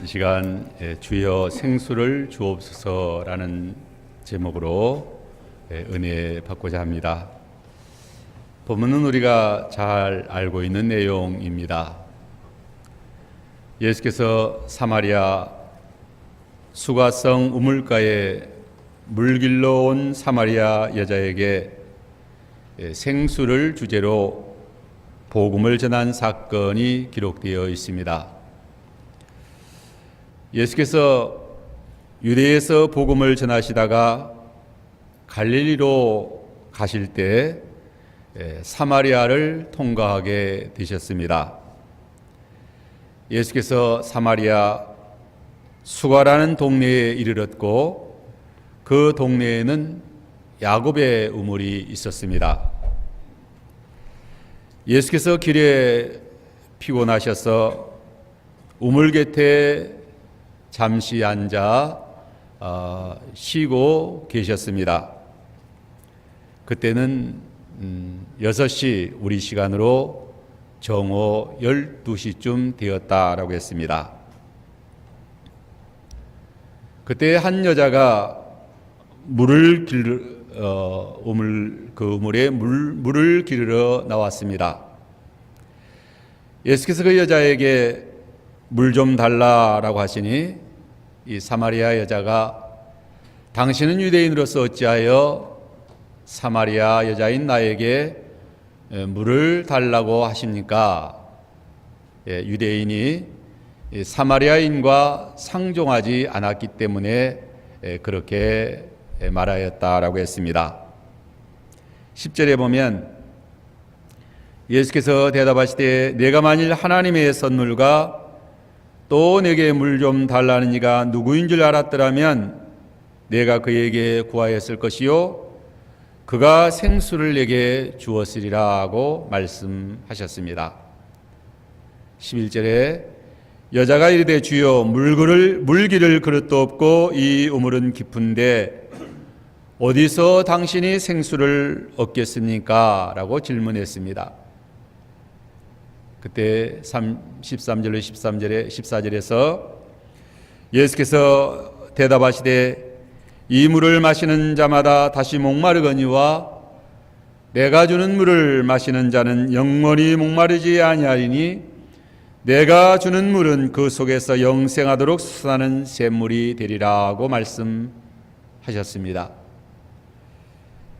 이 시간 주여 생수를 주옵소서라는 제목으로 은혜 받고자 합니다. 본문은 우리가 잘 알고 있는 내용입니다. 예수께서 사마리아 수가성 우물가에 물길러 온 사마리아 여자에게 생수를 주제로 복음을 전한 사건이 기록되어 있습니다. 예수께서 유대에서 복음을 전하시다가 갈릴리로 가실 때 사마리아를 통과하게 되셨습니다. 예수께서 사마리아 수가라는 동네에 이르렀고 그 동네에는 야곱의 우물이 있었습니다. 예수께서 길에 피곤하셔서 우물 곁에 잠시 앉아 쉬고 계셨습니다. 그때는 6시 우리 시간으로 정오 12시쯤 되었다라고 했습니다. 그때 한 여자가 우물에 물을 기르러 나왔습니다. 예수께서 그 여자에게 물 좀 달라라고 하시니 이 사마리아 여자가 당신은 유대인으로서 어찌하여 사마리아 여자인 나에게 물을 달라고 하십니까? 유대인이 사마리아인과 상종하지 않았기 때문에 그렇게 말하였다라고 했습니다. 10절에 보면 예수께서 대답하시되 내가 만일 하나님의 선물과 또 내게 물 좀 달라는 이가 누구인 줄 알았더라면 내가 그에게 구하였을 것이요 그가 생수를 내게 주었으리라고 말씀하셨습니다. 11절에 여자가 이르되 주여 물 기를 그릇도 없고 이 우물은 깊은데 어디서 당신이 생수를 얻겠습니까? 라고 질문했습니다. 그때 13절로 14절에서 예수께서 대답하시되 이 물을 마시는 자마다 다시 목마르거니와 내가 주는 물을 마시는 자는 영원히 목마르지 아니하리니 내가 주는 물은 그 속에서 영생하도록 솟아나는 샘물이 되리라고 말씀하셨습니다.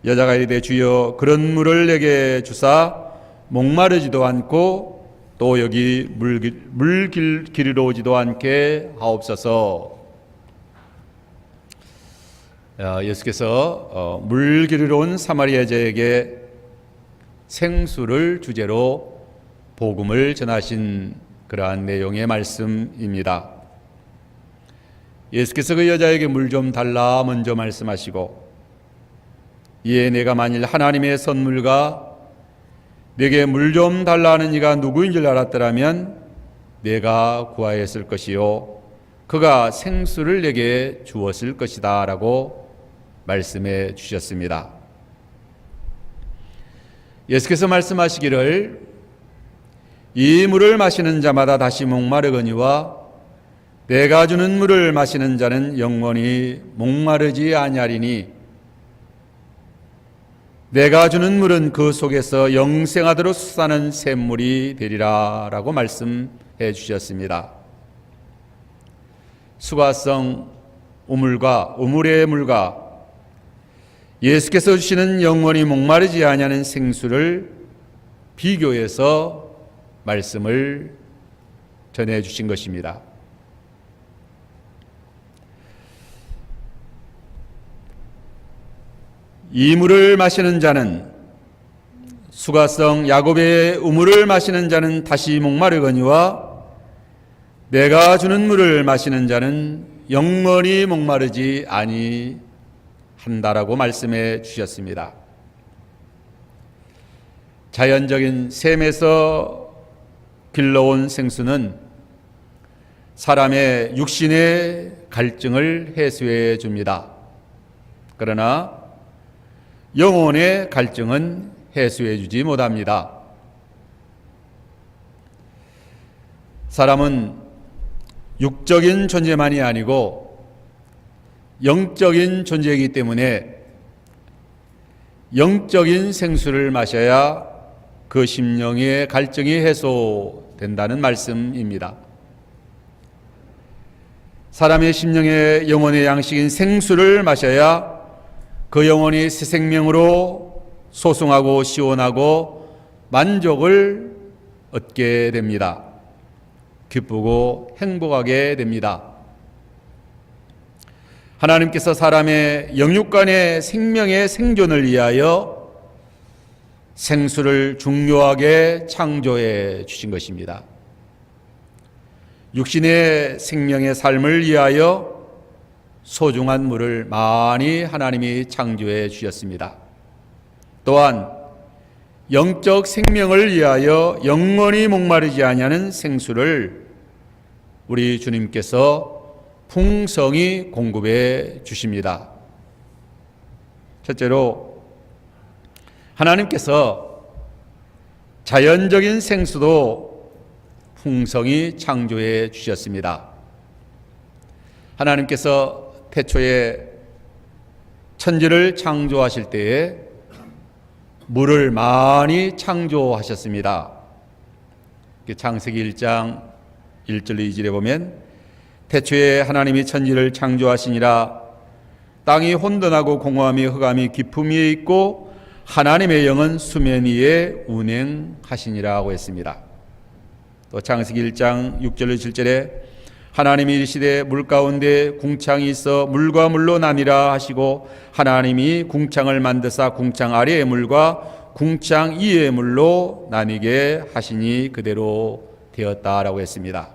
여자가 이르되 주여 그런 물을 내게 주사 목마르지도 않고 또 여기 물 기르러 오지도 않게 하옵소서. 예수께서 물 기르러 온 사마리아 여자에게 생수를 주제로 복음을 전하신 그러한 내용의 말씀입니다. 예수께서 그 여자에게 물 좀 달라 먼저 말씀하시고 이에 내가 만일 하나님의 선물과 내게 물 좀 달라는 이가 누구인 줄 알았더라면 내가 구하였을 것이요 그가 생수를 내게 주었을 것이다 라고 말씀해 주셨습니다. 예수께서 말씀하시기를 이 물을 마시는 자마다 다시 목마르거니와 내가 주는 물을 마시는 자는 영원히 목마르지 아니하리니 내가 주는 물은 그 속에서 영생하도록 솟아나는 샘물이 되리라 라고 말씀해 주셨습니다. 수가성 우물의 물과 예수께서 주시는 영원히 목마르지 아니하는 생수를 비교해서 말씀을 전해 주신 것입니다. 이 물을 마시는 자는 수가성 야곱의 우물을 마시는 자는 다시 목마르거니와 내가 주는 물을 마시는 자는 영원히 목마르지 아니한다라고 말씀해 주셨습니다. 자연적인 샘에서 길러온 생수는 사람의 육신의 갈증을 해소해 줍니다. 그러나 영혼의 갈증은 해소해 주지 못합니다. 사람은 육적인 존재만이 아니고 영적인 존재이기 때문에 영적인 생수를 마셔야 그 심령의 갈증이 해소된다는 말씀입니다. 사람의 심령의 영혼의 양식인 생수를 마셔야 그 영혼이 새 생명으로 소승하고 시원하고 만족을 얻게 됩니다. 기쁘고 행복하게 됩니다. 하나님께서 사람의 영육간의 생명의 생존을 위하여 생수를 중요하게 창조해 주신 것입니다. 육신의 생명의 삶을 위하여 소중한 물을 많이 하나님이 창조해 주셨습니다. 또한 영적 생명을 위하여 영원히 목마르지 아니하는 생수를 우리 주님께서 풍성히 공급해 주십니다. 첫째로 하나님께서 자연적인 생수도 풍성히 창조해 주셨습니다. 하나님께서 태초에 천지를 창조하실 때에 물을 많이 창조하셨습니다. 창세기 1장 1절 2절에 보면 태초에 하나님이 천지를 창조하시니라. 땅이 혼돈하고 공허함이 흑암이 깊음 위에 있고 하나님의 영은 수면 위에 운행하시니라고 했습니다. 또 창세기 1장 6절 7절에 하나님이 이르시되 물 가운데 궁창이 있어 물과 물로 나뉘라 하시고 하나님이 궁창을 만드사 궁창 아래의 물과 궁창 위의 물로 나뉘게 하시니 그대로 되었다라고 했습니다.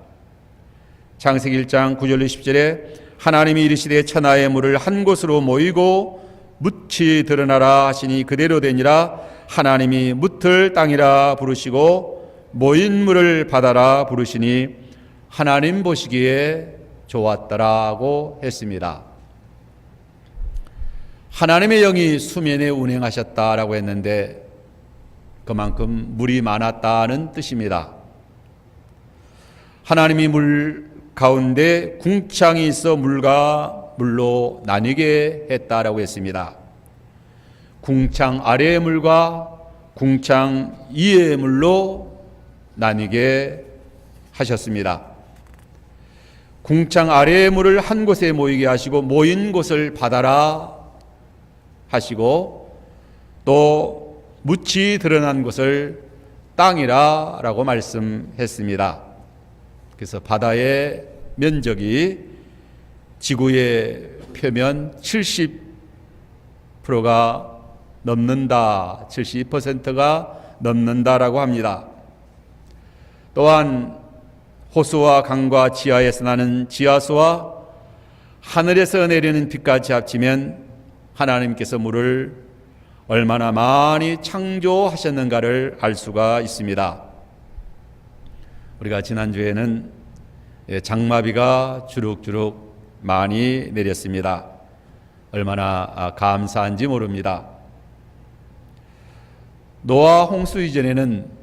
창세기 1장 9절 10절에 하나님이 이르시되 천하의 물을 한 곳으로 모이고 묻이 드러나라 하시니 그대로 되니라. 하나님이 묻을 땅이라 부르시고 모인 물을 바다라 부르시니 하나님 보시기에 좋았더라고 했습니다. 하나님의 영이 수면에 운행하셨다라고 했는데 그만큼 물이 많았다는 뜻입니다. 하나님이 물 가운데 궁창이 있어 물과 물로 나뉘게 했다라고 했습니다. 궁창 아래의 물과 궁창 위의 물로 나뉘게 하셨습니다. 궁창 아래의 물을 한 곳에 모이게 하시고 모인 곳을 바다라 하시고 또 묻이 드러난 곳을 땅이라 라고 말씀했습니다. 그래서 바다의 면적이 지구의 표면 70%가 넘는다, 70%가 넘는다라고 합니다. 또한 호수와 강과 지하에서 나는 지하수와 하늘에서 내리는 비까지 합치면 하나님께서 물을 얼마나 많이 창조하셨는가를 알 수가 있습니다. 우리가 지난주에는 장마비가 주룩주룩 많이 내렸습니다. 얼마나 감사한지 모릅니다. 노아 홍수 이전에는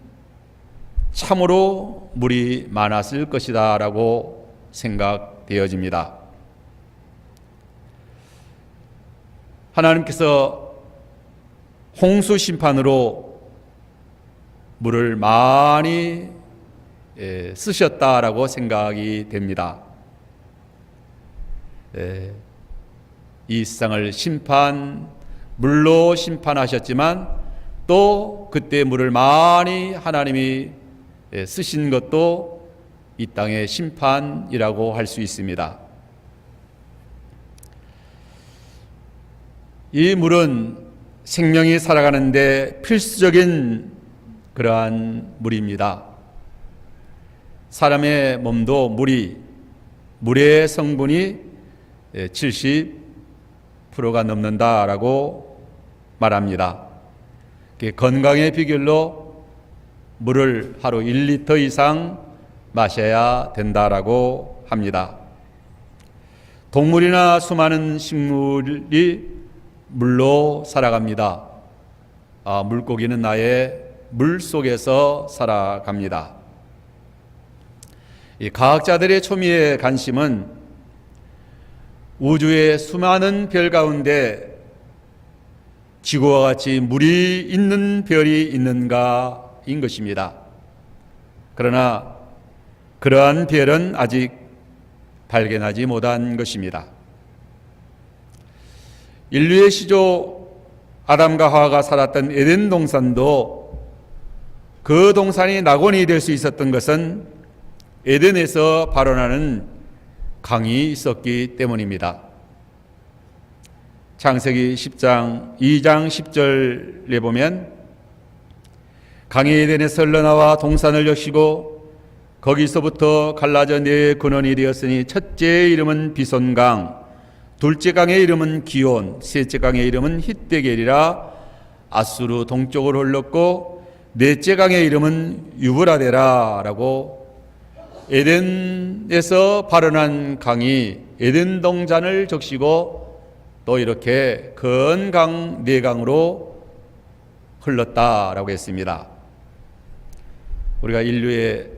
참으로 물이 많았을 것이다 라고 생각되어집니다. 하나님께서 홍수 심판으로 물을 많이 쓰셨다라고 생각이 됩니다. 이 세상을 물로 심판하셨지만 또 그때 물을 많이 하나님이 쓰신 것도 이 땅의 심판이라고 할 수 있습니다. 이 물은 생명이 살아가는데 필수적인 그러한 물입니다. 사람의 몸도 물의 성분이 70%가 넘는다라고 말합니다. 건강의 비결로 물을 하루 1리터 이상 마셔야 된다라고 합니다. 동물이나 수많은 식물이 물로 살아갑니다. 물고기는 아예 물 속에서 살아갑니다. 이 과학자들의 초미의 관심은 우주의 수많은 별 가운데 지구와 같이 물이 있는 별이 있는가인 것입니다. 그러나 그러한 별은 아직 발견하지 못한 것입니다. 인류의 시조 아담과 하와가 살았던 에덴 동산도 그 동산이 낙원이 될 수 있었던 것은 에덴에서 발원하는 강이 있었기 때문입니다. 창세기 10장 2장 10절에 보면 강이 에덴에서 흘러나와 동산을 여시고 거기서부터 갈라져 네 근원이 되었으니 첫째의 이름은 비손강, 둘째 강의 이름은 기온, 셋째 강의 이름은 힛데겔이라. 아수르 동쪽으로 흘렀고 넷째 강의 이름은 유브라데라 라고 에덴에서 발원한 강이 에덴 동산을 적시고 또 이렇게 큰 강 네 강으로 흘렀다라고 했습니다. 우리가 인류의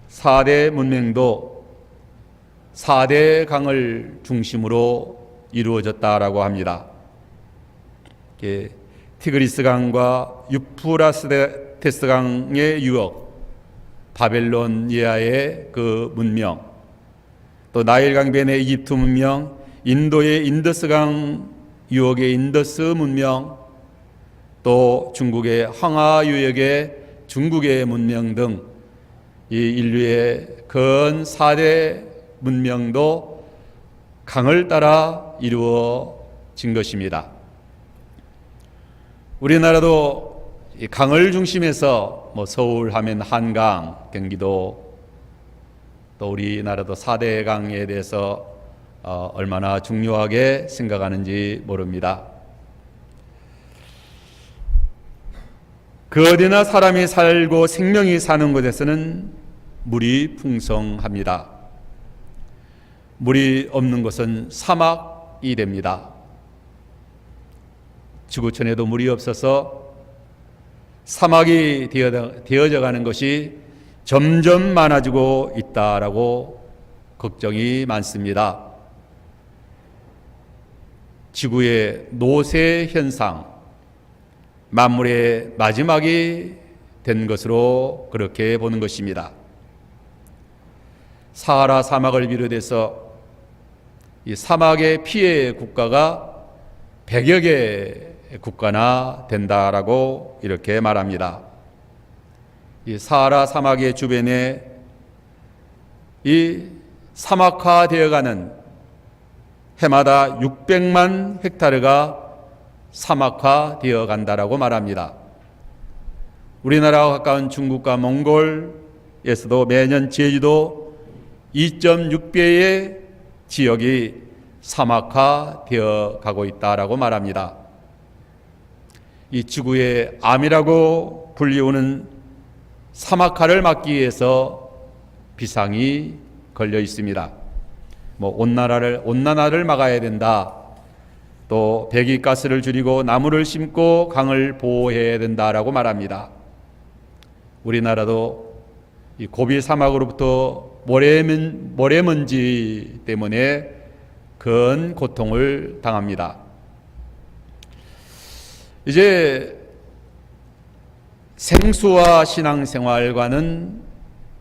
4대 문명도 4대 강을 중심으로 이루어졌다라고 합니다. 티그리스 강과 유프라테스 강의 유역, 바벨론 이하의 그 문명, 또 나일 강변의 이집트 문명, 인도의 인더스강 유역의 인더스 문명, 또 중국의 황하 유역의 중국의 문명 등 이 인류의 근 4대 문명도 강을 따라 이루어진 것입니다. 우리나라도 이 강을 중심해서 서울 하면 한강, 경기도, 또 우리나라도 4대 강에 대해서 얼마나 중요하게 생각하는지 모릅니다. 그 어디나 사람이 살고 생명이 사는 곳에서는 물이 풍성합니다. 물이 없는 곳은 사막이 됩니다. 지구촌에도 물이 없어서 사막이 되어져 가는 것이 점점 많아지고 있다라고 걱정이 많습니다. 지구의 노쇠 현상, 만물의 마지막이 된 것으로 그렇게 보는 것입니다. 사하라 사막을 비롯해서 이 사막의 피해 국가가 100여 개 국가나 된다라고 이렇게 말합니다. 이 사하라 사막의 주변에 이 사막화되어가는 해마다 600만 헥타르가 사막화되어 간다라고 말합니다. 우리나라와 가까운 중국과 몽골에서도 매년 제주도 2.6배의 지역이 사막화되어 가고 있다라고 말합니다. 이 지구의 암이라고 불리우는 사막화를 막기 위해서 비상이 걸려 있습니다. 온난화를 막아야 된다. 또 배기가스를 줄이고 나무를 심고 강을 보호해야 된다라고 말합니다. 우리나라도 이 고비 사막으로부터 모래먼지 때문에 큰 고통을 당합니다. 이제 생수와 신앙생활과는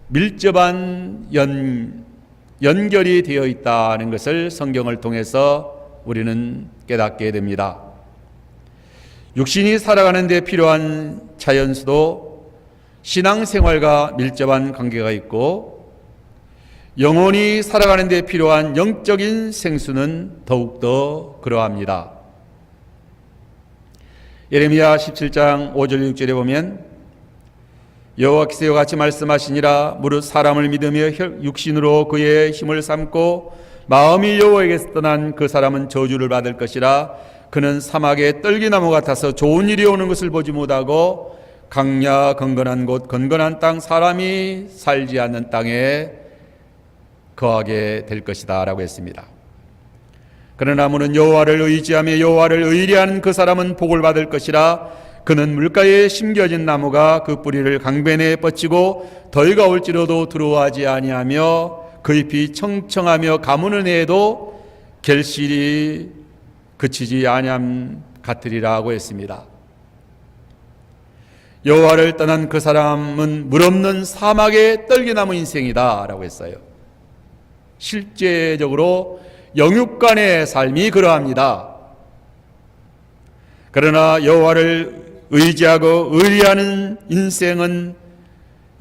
밀접한 연결이 되어 있다는 것을 성경을 통해서 우리는 깨닫게 됩니다. 육신이 살아가는 데 필요한 자연수도 신앙생활과 밀접한 관계가 있고, 영혼이 살아가는 데 필요한 영적인 생수는 더욱더 그러합니다. 예레미야 17장 5절 6절에 보면 여호와께서 이와 같이 말씀하시니라. 무릇 사람을 믿으며 육신으로 그의 힘을 삼고 마음이 여호와에게서 떠난 그 사람은 저주를 받을 것이라. 그는 사막의 떨기나무 같아서 좋은 일이 오는 것을 보지 못하고 강야 건건한 곳 건건한 땅 사람이 살지 않는 땅에 거하게 될 것이다 라고 했습니다. 그러나 무는 여호와를 의지하며 여호와를 의뢰하는 그 사람은 복을 받을 것이라. 그는 물가에 심겨진 나무가 그 뿌리를 강변에 뻗치고 더위가 올지라도 두려워하지 아니하며 그 잎이 청청하며 가무는 해에도 결실이 그치지 아니함 같으리라고 했습니다. 여호와를 떠난 그 사람은 물 없는 사막의 떨기나무 인생이다 라고 했어요. 실제적으로 영육간의 삶이 그러합니다. 그러나 여호와를 의지하고 의리하는 인생은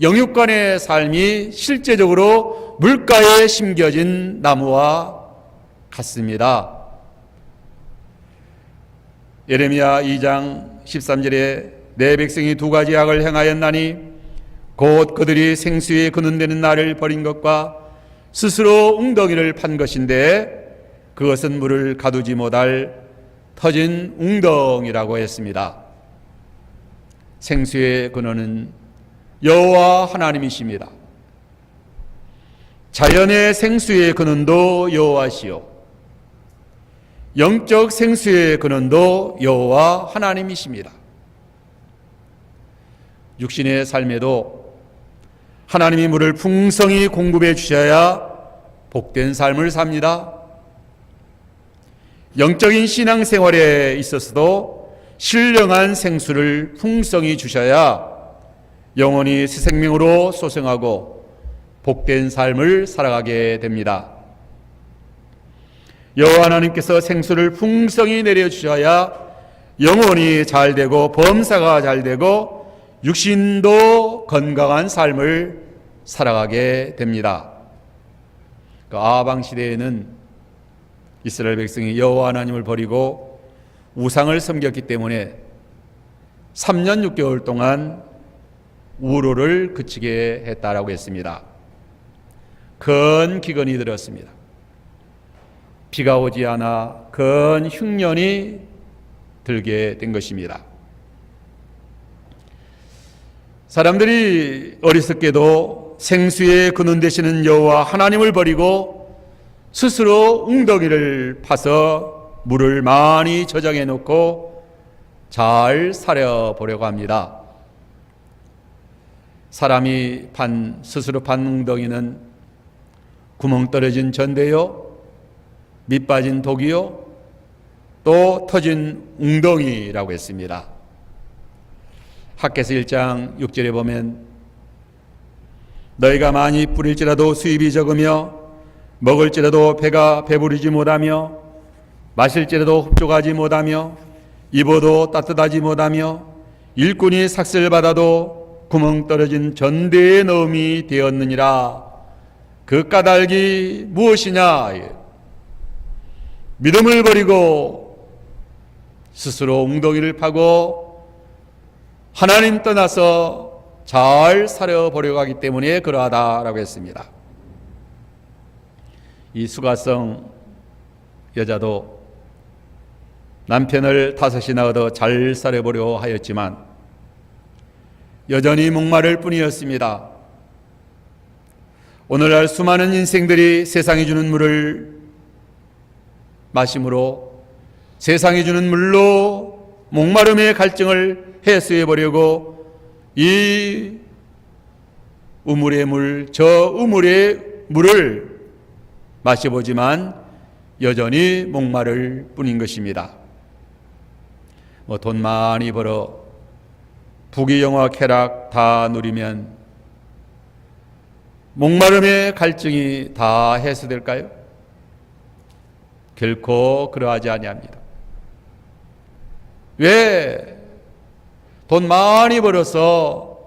영육간의 삶이 실제적으로 물가에 심겨진 나무와 같습니다. 예레미야 2장 13절에 내 백성이 두 가지 악을 행하였나니 곧 그들이 생수에 근원되는 나를 버린 것과 스스로 웅덩이를 판 것인데 그것은 물을 가두지 못할 터진 웅덩이라고 했습니다. 생수의 근원은 여호와 하나님이십니다. 자연의 생수의 근원도 여호와시요 영적 생수의 근원도 여호와 하나님이십니다. 육신의 삶에도 하나님이 물을 풍성히 공급해 주셔야 복된 삶을 삽니다. 영적인 신앙생활에 있어서도 신령한 생수를 풍성히 주셔야 영원히 새 생명으로 소생하고 복된 삶을 살아가게 됩니다. 여호와 하나님께서 생수를 풍성히 내려주셔야 영혼이 잘되고 범사가 잘되고 육신도 건강한 삶을 살아가게 됩니다. 그 아방 시대에는 이스라엘 백성이 여호와 하나님을 버리고 우상을 섬겼기 때문에 3년 6개월 동안 우로를 그치게 했다라고 했습니다. 큰 기근이 들었습니다. 비가 오지 않아 큰 흉년이 들게 된 것입니다. 사람들이 어리석게도 생수의 근원 되시는 여호와 하나님을 버리고 스스로 웅덩이를 파서 물을 많이 저장해 놓고 잘 살아보려고 합니다. 사람이 스스로 판 웅덩이는 구멍 떨어진 전대요, 밑 빠진 독이요, 또 터진 웅덩이라고 했습니다. 학개서 1장 6절에 보면 너희가 많이 뿌릴지라도 수입이 적으며 먹을지라도 배가 배부르지 못하며 마실지라도 흡족하지 못하며 입어도 따뜻하지 못하며 일꾼이 삭슬 받아도 구멍 떨어진 전대에 넣음이 되었느니라. 그 까닭이 무엇이냐? 믿음을 버리고 스스로 웅덩이를 파고 하나님 떠나서 잘 살아보려고 하기 때문에 그러하다라고 했습니다. 이 수가성 여자도 남편을 5이나 얻어 잘 살아보려 하였지만 여전히 목마를 뿐이었습니다. 오늘날 수많은 인생들이 세상이 주는 물을 마심으로 세상이 주는 물로 목마름의 갈증을 해소해 보려고 이 우물의 물, 저 우물의 물을 마셔보지만 여전히 목마를 뿐인 것입니다. 돈 많이 벌어 부귀영화 쾌락 다 누리면 목마름의 갈증이 다 해소될까요? 결코 그러하지 아니합니다. 왜 돈 많이 벌어서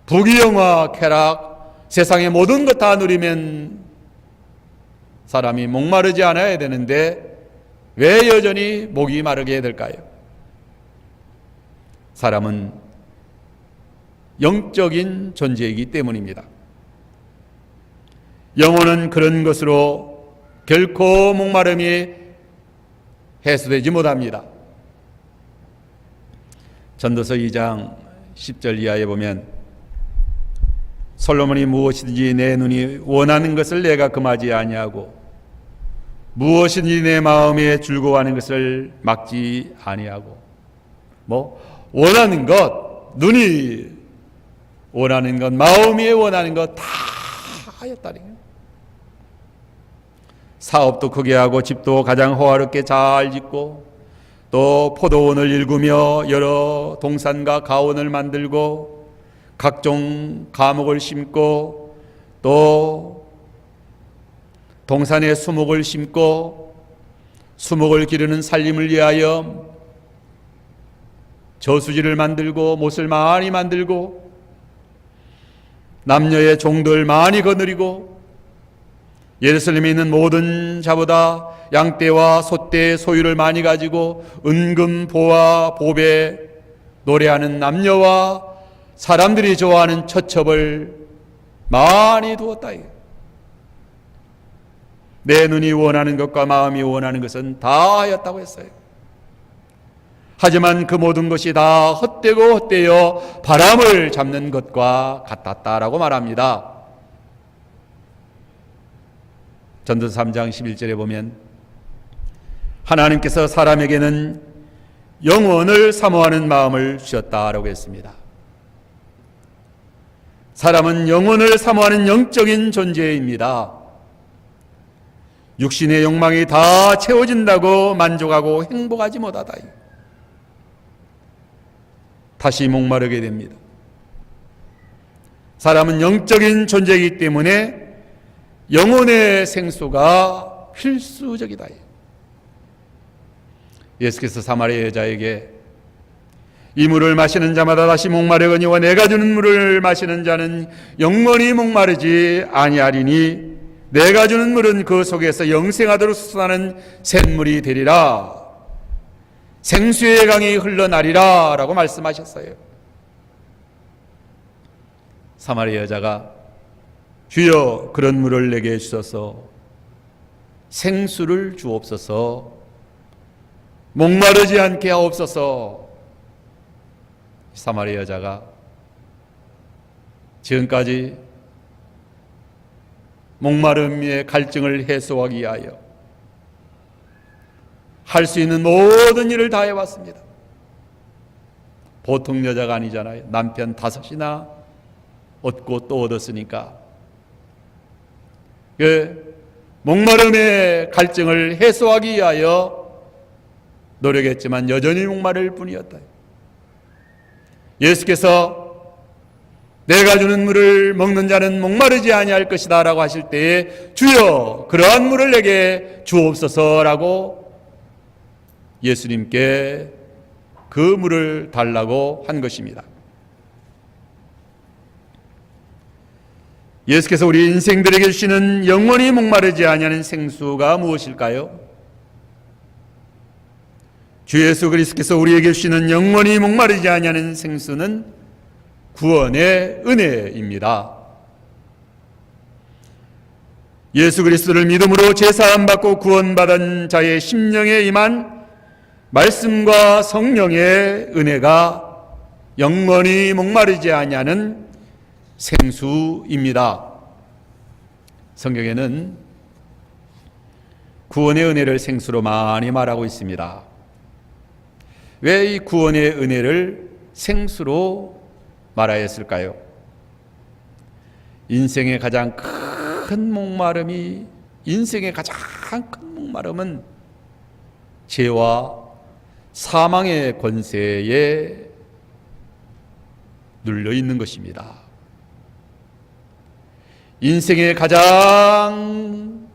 부귀영화 쾌락 세상의 모든 것 다 누리면 사람이 목마르지 않아야 되는데 왜 여전히 목이 마르게 될까요? 사람은 영적인 존재이기 때문입니다. 영혼은 그런 것으로 결코 목마름이 해소되지 못합니다. 전도서 2장 10절 이하에 보면 솔로몬이 무엇이든지 내 눈이 원하는 것을 내가 금하지 아니하고 무엇이든지 내 마음에 즐거워하는 것을 막지 아니하고 원하는 것, 눈이 원하는 것, 마음이 원하는 것 다 하였다는 거예요. 사업도 크게 하고 집도 가장 호화롭게 잘 짓고 또 포도원을 일구며 여러 동산과 가원을 만들고 각종 과목을 심고 또 동산에 수목을 심고 수목을 기르는 살림을 위하여 저수지를 만들고 못을 많이 만들고 남녀의 종들 많이 거느리고 예루살렘에 있는 모든 자보다 양떼와 소떼의 소유를 많이 가지고 은금, 보화, 보배, 노래하는 남녀와 사람들이 좋아하는 처첩을 많이 두었다. 내 눈이 원하는 것과 마음이 원하는 것은 다 하였다고 했어요. 하지만 그 모든 것이 다 헛되고 헛되어 바람을 잡는 것과 같았다라고 말합니다. 전도서 3장 11절에 보면 하나님께서 사람에게는 영원을 사모하는 마음을 주셨다라고 했습니다. 사람은 영원을 사모하는 영적인 존재입니다. 육신의 욕망이 다 채워진다고 만족하고 행복하지 못하다. 다시 목마르게 됩니다. 사람은 영적인 존재이기 때문에 영혼의 생수가 필수적이다. 예수께서 사마리아 여자에게 이 물을 마시는 자마다 다시 목마르거니와 내가 주는 물을 마시는 자는 영원히 목마르지 아니하리니 내가 주는 물은 그 속에서 영생하도록 솟아나는 샘물이 되리라. 생수의 강이 흘러나리라 라고 말씀하셨어요. 사마리아 여자가 주여 그런 물을 내게 주소서, 생수를 주옵소서, 목마르지 않게 하옵소서. 사마리아 여자가 지금까지 목마름의 갈증을 해소하기 위하여 할 수 있는 모든 일을 다 해왔습니다. 보통 여자가 아니잖아요. 남편 5이나 얻고 또 얻었으니까 그 목마름의 갈증을 해소하기 위하여 노력했지만 여전히 목마를 뿐이었다. 예수께서 내가 주는 물을 먹는 자는 목마르지 아니할 것이다 라고 하실 때에 주여 그러한 물을 내게 주옵소서라고 예수님께 그 물을 달라고 한 것입니다. 예수께서 우리 인생들에게 주시는 영원히 목마르지 아니하는 생수가 무엇일까요? 주 예수 그리스도께서 우리에게 주시는 영원히 목마르지 아니하는 생수는 구원의 은혜입니다. 예수 그리스도를 믿음으로 제사함 받고 구원받은 자의 심령에 임한 말씀과 성령의 은혜가 영원히 목마르지 아니하는 생수입니다. 성경에는 구원의 은혜를 생수로 많이 말하고 있습니다. 왜 이 구원의 은혜를 생수로 말하였을까요? 인생의 가장 큰 목마름은 죄와 사망의 권세에 눌려 있는 것입니다. 인생의 가장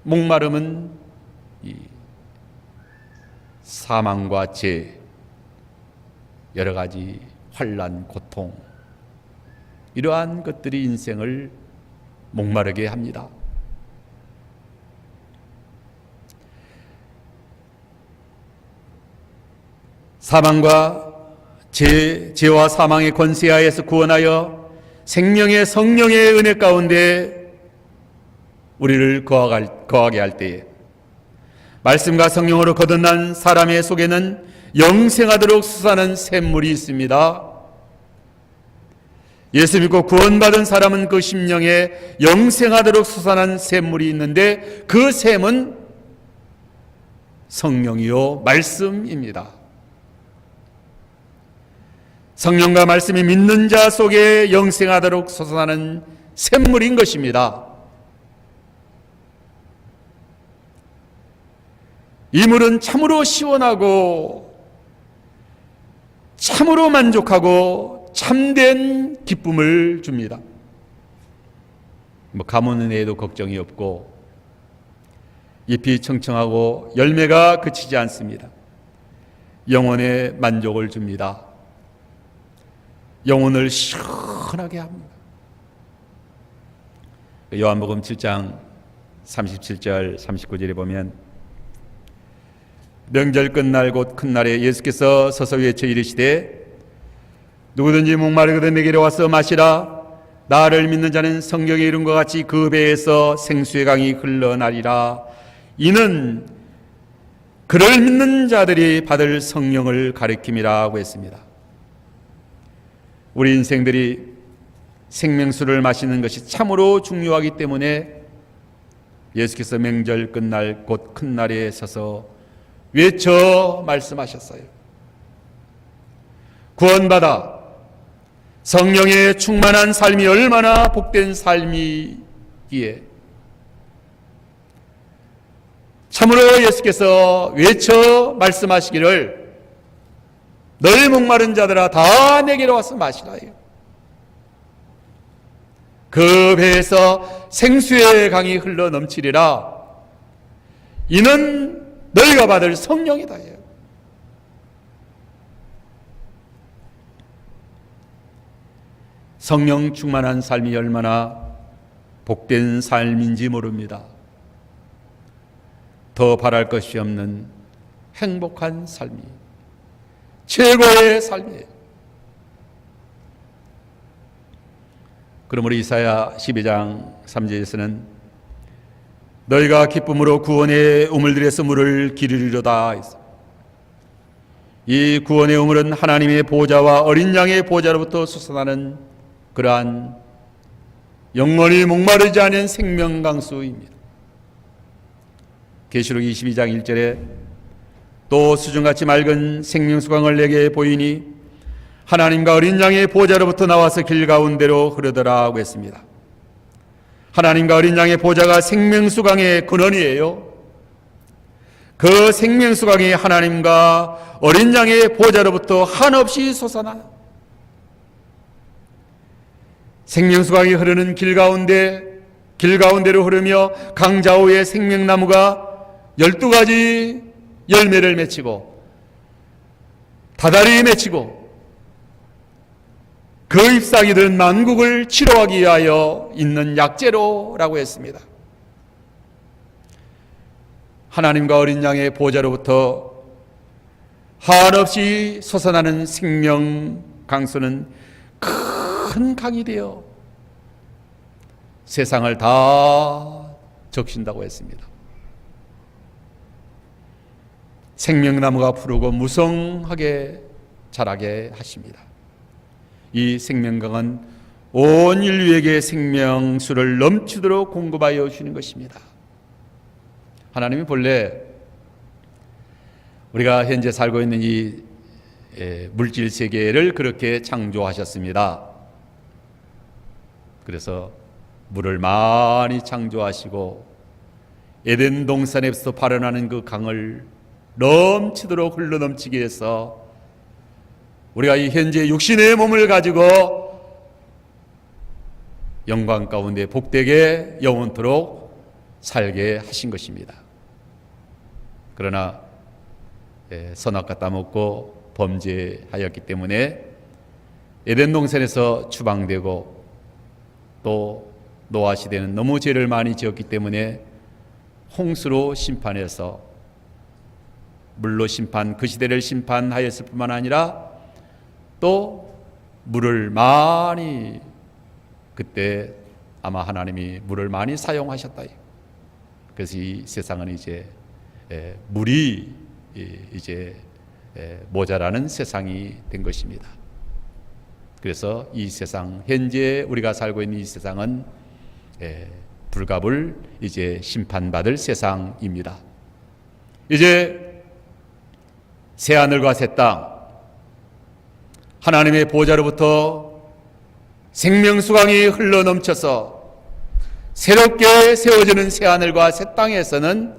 목마름은 이 사망과 죄, 여러 가지 환난, 고통, 이러한 것들이 인생을 목마르게 합니다. 사망과 죄와 사망의 권세하에서 구원하여 생명의 성령의 은혜 가운데 우리를 거하게 할 때에 말씀과 성령으로 거듭난 사람의 속에는 영생하도록 솟아나는 샘물이 있습니다. 예수 믿고 구원받은 사람은 그 심령에 영생하도록 솟아난 샘물이 있는데 그 샘은 성령이요 말씀입니다. 성령과 말씀이 믿는 자 속에 영생하도록 솟아나는 샘물인 것입니다. 이 물은 참으로 시원하고 참으로 만족하고 참된 기쁨을 줍니다. 가뭄은 해도 걱정이 없고 잎이 청청하고 열매가 그치지 않습니다. 영혼의 만족을 줍니다. 영혼을 시원하게 합니다. 요한복음 7장 37절 39절에 보면 명절 끝날 곧 큰 날에 예수께서 서서 외쳐 이르시되 누구든지 목마르거든 내게로 와서 마시라. 나를 믿는 자는 성경에 이룬 것 같이 그 배에서 생수의 강이 흘러나리라. 이는 그를 믿는 자들이 받을 성령을 가리킴이라고 했습니다. 우리 인생들이 생명수를 마시는 것이 참으로 중요하기 때문에 예수께서 명절 끝날 곧 큰 날에 서서 외쳐 말씀하셨어요. 구원받아 성령에 충만한 삶이 얼마나 복된 삶이기에 참으로 예수께서 외쳐 말씀하시기를 너희 목마른 자들아 다 내게로 와서 마시라. 그 배에서 생수의 강이 흘러 넘치리라. 이는 너희가 받을 성령이다. 성령 충만한 삶이 얼마나 복된 삶인지 모릅니다. 더 바랄 것이 없는 행복한 삶이 최고의 삶이에요. 그러므로 이사야 12장 3절에서는 너희가 기쁨으로 구원의 우물들에서 물을 기르리로다. 이 구원의 우물은 하나님의 보좌와 어린 양의 보좌로부터 솟아나는 그러한 영원히 목마르지 않은 생명강수입니다. 계시록 22장 1절에 또 수중같이 맑은 생명수강을 내게 보이니 하나님과 어린 양의 보좌로부터 나와서 길 가운데로 흐르더라고 했습니다. 하나님과 어린 양의 보좌가 생명수강의 근원이에요. 그 생명수강이 하나님과 어린 양의 보좌로부터 한없이 솟아나 생명수강이 흐르는 길 가운데로 흐르며 강 좌우에 생명나무가 12가지 열매를 맺히고 다달이 맺히고 그 잎사귀 든 만국을 치료하기 위하여 있는 약재로라고 했습니다. 하나님과 어린 양의 보좌로부터 한없이 솟아나는 생명 강수는 큰 강이 되어 세상을 다 적신다고 했습니다. 생명나무가 푸르고 무성하게 자라게 하십니다. 이 생명강은 온 인류에게 생명수를 넘치도록 공급하여 주시는 것입니다. 하나님이 본래 우리가 현재 살고 있는 이 물질 세계를 그렇게 창조하셨습니다. 그래서 물을 많이 창조하시고 에덴 동산에서 발현하는 그 강을 넘치도록 흘러넘치게 해서 우리가 이 현재 육신의 몸을 가지고 영광 가운데 복되게 영원토록 살게 하신 것입니다. 그러나 선악과 따먹고 범죄하였기 때문에 에덴 동산에서 추방되고 또 노아 시대는 너무 죄를 많이 지었기 때문에 홍수로 심판해서 물로 심판, 그 시대를 심판하였을 뿐만 아니라 또 물을 많이 그때 아마 하나님이 물을 많이 사용하셨다. 그래서 이 세상은 이제 물이 이제 모자라는 세상이 된 것입니다. 그래서 이 세상 현재 우리가 살고 있는 이 세상은 불갑을 이제 심판받을 세상입니다. 이제 새 하늘과 새 땅 하나님의 보좌로부터 생명수강이 흘러넘쳐서 새롭게 세워지는 새하늘과 새 땅에서는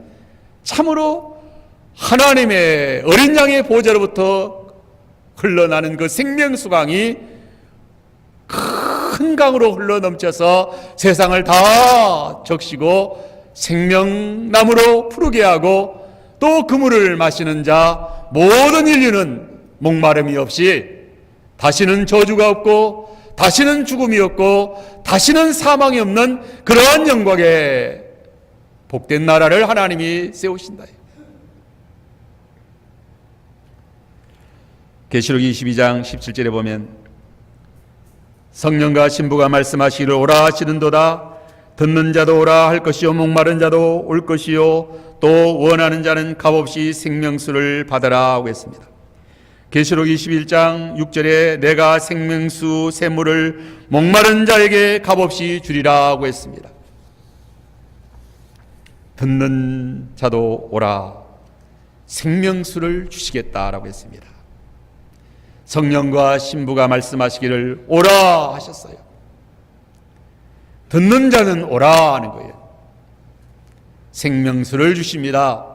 참으로 하나님의 어린 양의 보좌로부터 흘러나는 그 생명수강이 큰 강으로 흘러넘쳐서 세상을 다 적시고 생명나무로 푸르게 하고 또 그 물을 마시는 자 모든 인류는 목마름이 없이 다시는 저주가 없고 다시는 죽음이 없고 다시는 사망이 없는 그러한 영광의 복된 나라를 하나님이 세우신다. 계시록 22장 17절에 보면 성령과 신부가 말씀하시기를 오라 하시는도다. 듣는 자도 오라 할 것이요 목마른 자도 올 것이요 또 원하는 자는 값없이 생명수를 받으라 하고 했습니다. 계시록 21장 6절에 내가 생명수 샘물을 목마른 자에게 값없이 주리라 하고 했습니다. 듣는 자도 오라 생명수를 주시겠다라고 했습니다. 성령과 신부가 말씀하시기를 오라 하셨어요. 듣는 자는 오라 하는 거예요. 생명수를 주십니다.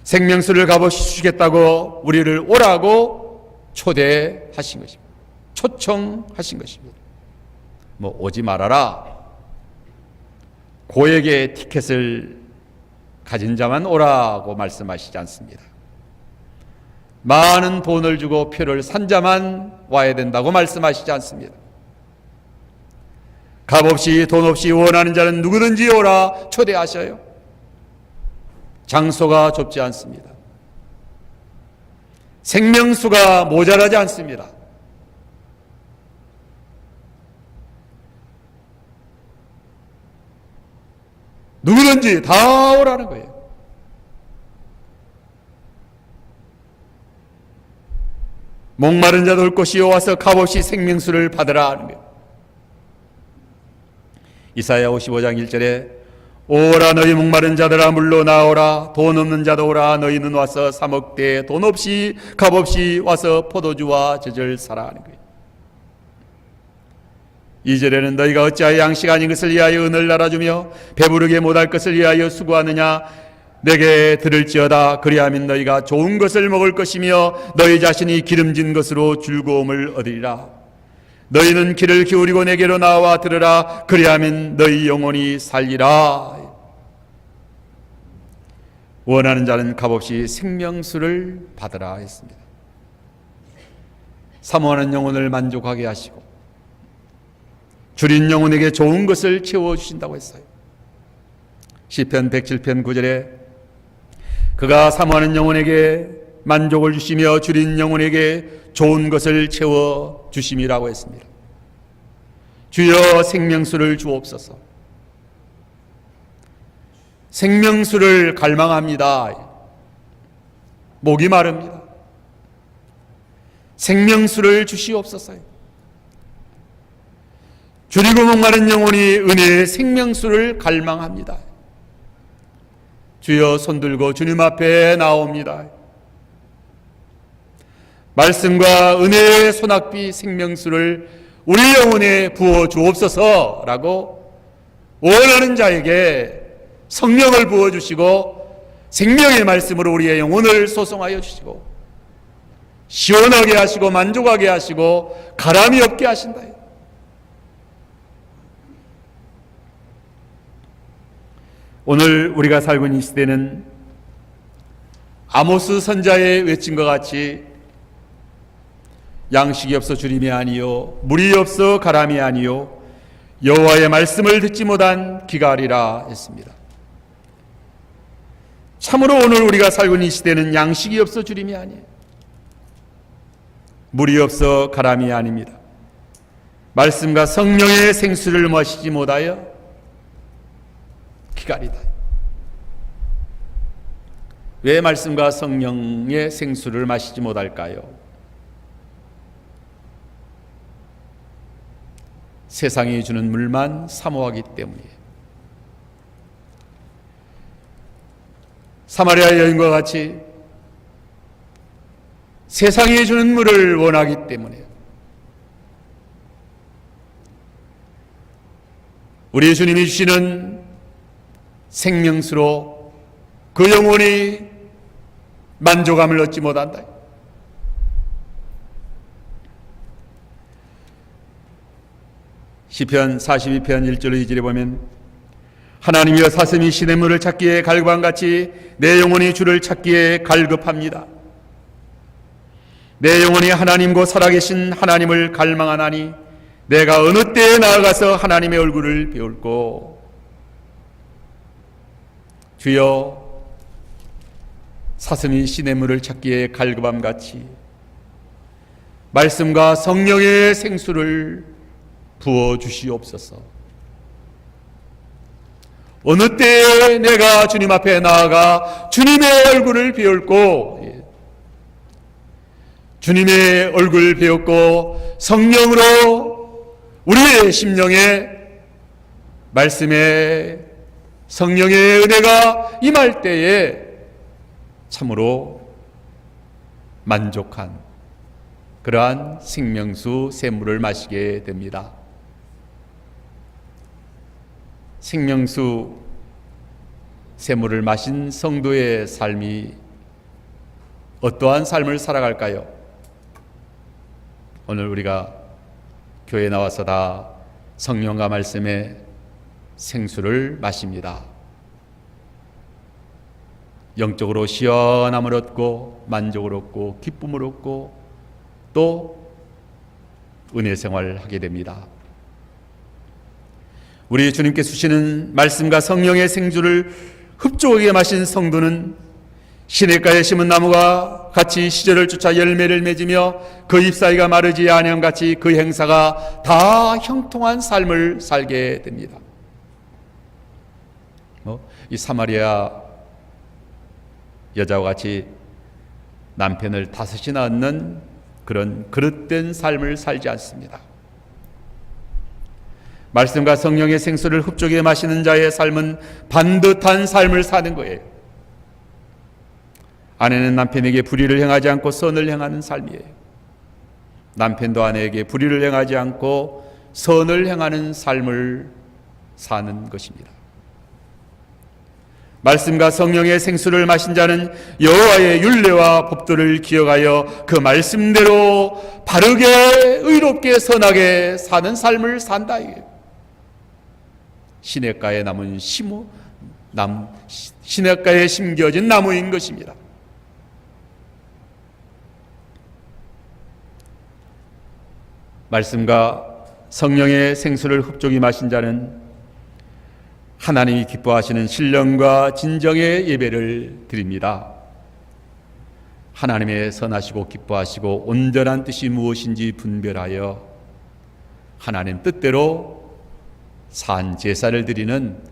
생명수를 값없이 주시겠다고 우리를 오라고 초대하신 것입니다. 초청하신 것입니다. 뭐 오지 말아라. 고액의 티켓을 가진 자만 오라고 말씀하시지 않습니다. 많은 돈을 주고 표를 산 자만 와야 된다고 말씀하시지 않습니다. 값없이 돈 없이 원하는 자는 누구든지 오라 초대하셔요. 장소가 좁지 않습니다. 생명수가 모자라지 않습니다. 누구든지 다 오라는 거예요. 목마른 자도 올 것이요 와서 값없이 생명수를 받으라 하는 거예요. 이사야 55장 1절에 오라 너희 목마른 자들아 물로 나오라 돈 없는 자도 오라 너희는 와서 사 먹되 돈 없이 값없이 와서 포도주와 젖을 사라 하는 거예요. 2절에는 너희가 어찌하여 양식 아닌 것을 위하여 은을 날아주며 배부르게 못할 것을 위하여 수고하느냐 내게 들을지어다 그리하면 너희가 좋은 것을 먹을 것이며 너희 자신이 기름진 것으로 즐거움을 얻으리라. 너희는 귀를 기울이고 내게로 나와 들으라 그리하면 너희 영혼이 살리라. 원하는 자는 값없이 생명수를 받으라 했습니다. 사모하는 영혼을 만족하게 하시고 줄인 영혼에게 좋은 것을 채워주신다고 했어요. 시편 107편 9절에 그가 사모하는 영혼에게 만족을 주시며 줄인 영혼에게 좋은 것을 채워주심이라고 했습니다. 주여 생명수를 주옵소서. 생명수를 갈망합니다. 목이 마릅니다. 생명수를 주시옵소서. 줄이고 목마른 영혼이 은혜의 생명수를 갈망합니다. 주여 손들고 주님 앞에 나옵니다. 말씀과 은혜의 소낙비 생명수를 우리 영혼에 부어 주옵소서라고 원하는 자에게 성령을 부어 주시고 생명의 말씀으로 우리의 영혼을 소송하여 주시고 시원하게 하시고 만족하게 하시고 가람이 없게 하신다. 오늘 우리가 살고 있는 이 시대는 아모스 선자의 외친 것 같이 양식이 없어 주림이 아니요 물이 없어 가람이 아니요 여호와의 말씀을 듣지 못한 기갈이라 했습니다. 참으로 오늘 우리가 살고 있는 이 시대는 양식이 없어 주림이 아니에요. 물이 없어 가람이 아닙니다. 말씀과 성령의 생수를 마시지 못하여 기갈이다. 왜 말씀과 성령의 생수를 마시지 못할까요? 세상이 주는 물만 사모하기 때문이에요. 사마리아 여인과 같이 세상이 주는 물을 원하기 때문에 우리 주님이 주시는 생명수로 그 영혼이 만족함을 얻지 못한다. 시편 42편 1절로 2절에 보면 하나님이여 사슴이 시냇물을 찾기에 갈급함같이 내 영혼이 주를 찾기에 갈급합니다. 내 영혼이 하나님과 살아계신 하나님을 갈망하나니 내가 어느 때에 나아가서 하나님의 얼굴을 배울꼬. 주여 사슴이 시냇물을 찾기에 갈급함같이 말씀과 성령의 생수를 부어주시옵소서. 어느 때에 내가 주님 앞에 나아가 주님의 얼굴을 배울꼬. 주님의 얼굴을 배웠고 성령으로 우리의 심령에 말씀의 성령의 은혜가 임할 때에 참으로 만족한 그러한 생명수 샘물을 마시게 됩니다. 생명수 샘물을 마신 성도의 삶이 어떠한 삶을 살아갈까요? 오늘 우리가 교회에 나와서 다 성령과 말씀의 생수를 마십니다. 영적으로 시원함을 얻고 만족을 얻고 기쁨을 얻고 또 은혜 생활을 하게 됩니다. 우리 주님께서 주시는 말씀과 성령의 생수를 흡족하게 마신 성도는 시냇가에 심은 나무가 같이 시절을 쫓아 열매를 맺으며 그 잎사귀가 마르지 아니함 같이 그 행사가 다 형통한 삶을 살게 됩니다. 이 사마리아 여자와 같이 남편을 다섯이나 얻는 그런 그릇된 삶을 살지 않습니다. 말씀과 성령의 생수를 흡족하게 마시는 자의 삶은 반듯한 삶을 사는 거예요. 아내는 남편에게 불의를 행하지 않고 선을 행하는 삶이에요. 남편도 아내에게 불의를 행하지 않고 선을 행하는 삶을 사는 것입니다. 말씀과 성령의 생수를 마신 자는 여호와의 율례와 법도를 기억하여 그 말씀대로 바르게 의롭게 선하게 사는 삶을 산다. 시냇가에 남은 시냇가에 심겨진 나무인 것입니다. 말씀과 성령의 생수를 흡족히 마신 자는 하나님이 기뻐하시는 신령과 진정의 예배를 드립니다. 하나님의 선하시고 기뻐하시고 온전한 뜻이 무엇인지 분별하여 하나님 뜻대로 산 제사를 드리는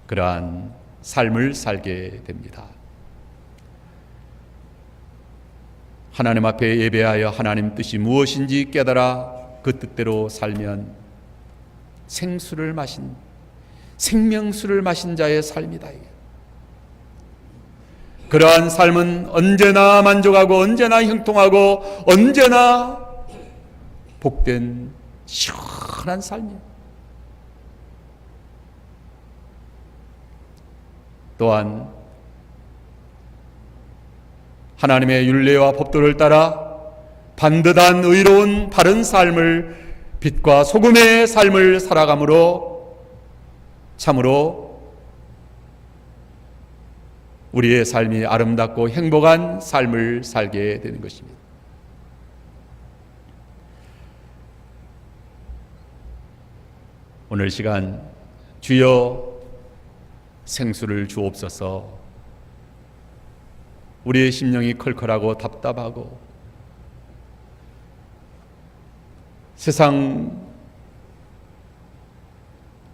그러한 삶을 살게 됩니다. 하나님 앞에 예배하여 하나님 뜻이 무엇인지 깨달아 그 뜻대로 살면 생수를 마신 생명수를 마신 자의 삶이다. 그러한 삶은 언제나 만족하고 언제나 형통하고 언제나 복된 시원한 삶이에요. 또한 하나님의 율례와 법도를 따라 반듯한 의로운 바른 삶을 빛과 소금의 삶을 살아감으로 참으로 우리의 삶이 아름답고 행복한 삶을 살게 되는 것입니다. 오늘 시간 주여 생수를 주옵소서. 우리의 심령이 컬컬하고 답답하고 세상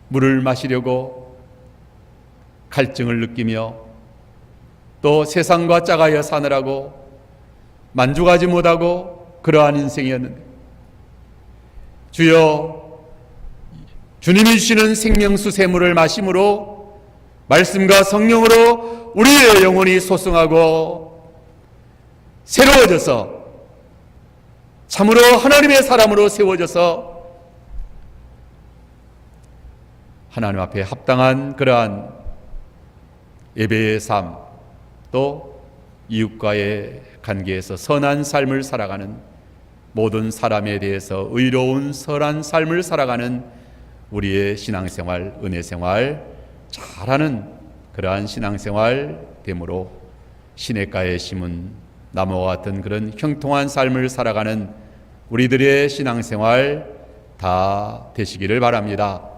물을 마시려고 갈증을 느끼며 또 세상과 짝하여 사느라고 만족하지 못하고 그러한 인생이었는데 주여 주님이 주시는 생명수 샘물을 마심으로 말씀과 성령으로 우리의 영혼이 소성하고 새로워져서 참으로 하나님의 사람으로 세워져서 하나님 앞에 합당한 그러한 예배의 삶, 또 이웃과의 관계에서 선한 삶을 살아가는, 모든 사람에 대해서 의로운 선한 삶을 살아가는 우리의 신앙생활, 은혜생활 잘하는 그러한 신앙생활 되므로 시냇가에 심은 나무와 같은 그런 형통한 삶을 살아가는 우리들의 신앙생활 다 되시기를 바랍니다.